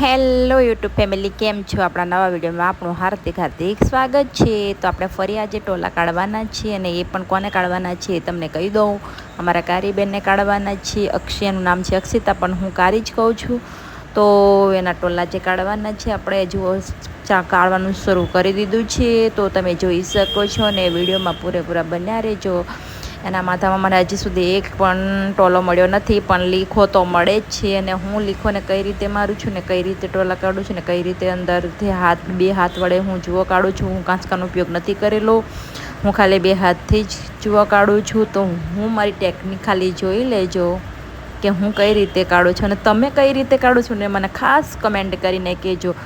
Hello YouTube family, કેમ છો? આપણા નવા વિડીયોમાં આપણું હાર્દિક હાર્દિક સ્વાગત છે. તો આપણે ફરી આજે ટોલા કાઢવાના છીએ, અને એ પણ કોને કાઢવાના છે તમને કહી દઉં. અમારા કારીબેનને કાઢવાના છીએ. અક્ષયનું નામ છે અક્ષિતા, પણ હું કારી જ કહું છું. તો એના ટોલા જે કાઢવાના છે આપણે જુઓ કાઢવાનું શરૂ કરી દીધું છે. તો તમે જોઈ શકો છો, અને વિડીયોમાં પૂરેપૂરા બન્યા રહેજો. એના માથામાં મને હજી સુધી એક પણ ટોલો મળ્યો નથી, પણ લીખો તો મળે જ છે. અને હું લીખોને કઈ રીતે મારું છું ને કઈ રીતે ટોલા કાઢું છું ને કઈ રીતે અંદરથી બે હાથ વડે હું જુઓ કાઢું છું. હું કાંચકાનો ઉપયોગ નથી કરેલો, હું ખાલી બે હાથથી જ જુઓ કાઢું છું. તો હું મારી ટેકનિક ખાલી જોઈ લેજો કે હું કઈ રીતે કાઢું છું, અને તમે કઈ રીતે કાઢું છું ને મને ખાસ કમેન્ટ કરીને કહેજો.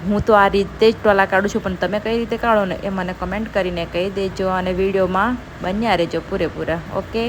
હું તો આ રીતે જ ટોલા કાઢું છું, પણ તમે કઈ રીતે કાઢો ને એ મને કમેન્ટ કરીને કહી દેજો, અને વિડીયોમાં બન્યા રહેજો પૂરેપૂરા. ઓકે.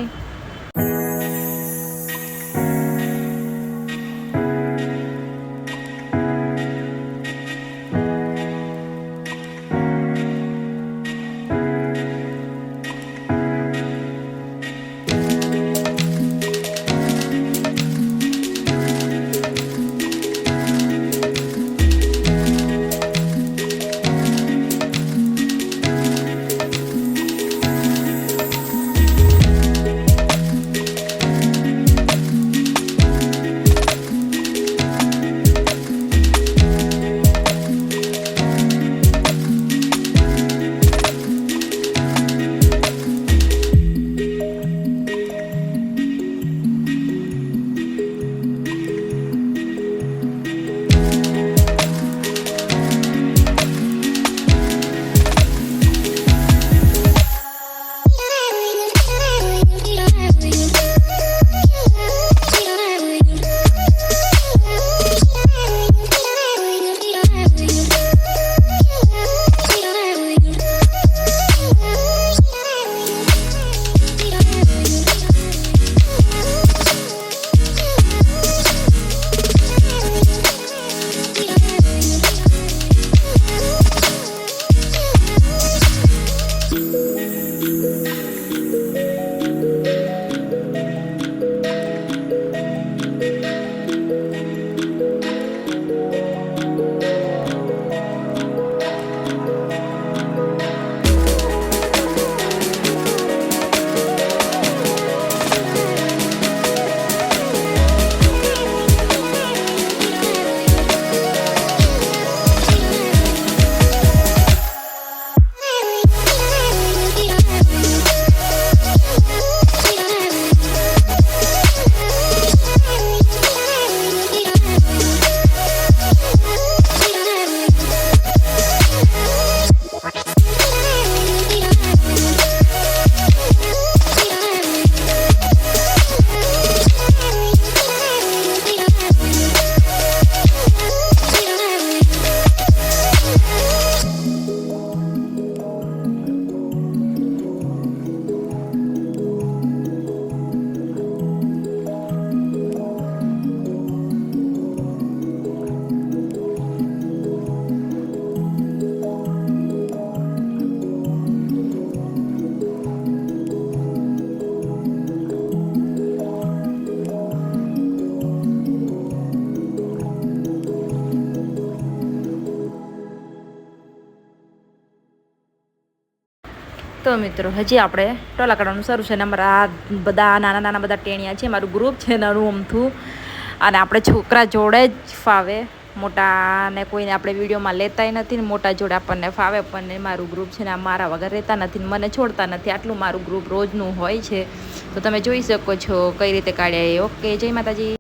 તો મિત્રો, હજી આપણે ટોલા કાઢવાનું શરૂ છે. અને અમારા બધા નાના નાના બધા ટેણિયા છે, મારું ગ્રુપ છે નાનું અમથું. અને આપણે છોકરા જોડે જ ફાવે, મોટાને કોઈને આપણે વિડીયોમાં લેતાય નથી ને મોટા જોડે આપણને ફાવે. પણ મારું ગ્રુપ છે ને મારા વગર રહેતા નથી ને મને છોડતા નથી. આટલું મારું ગ્રુપ રોજનું હોય છે. તો તમે જોઈ શકો છો કઈ રીતે કાઢ્યા એ. ઓકે, જય માતાજી.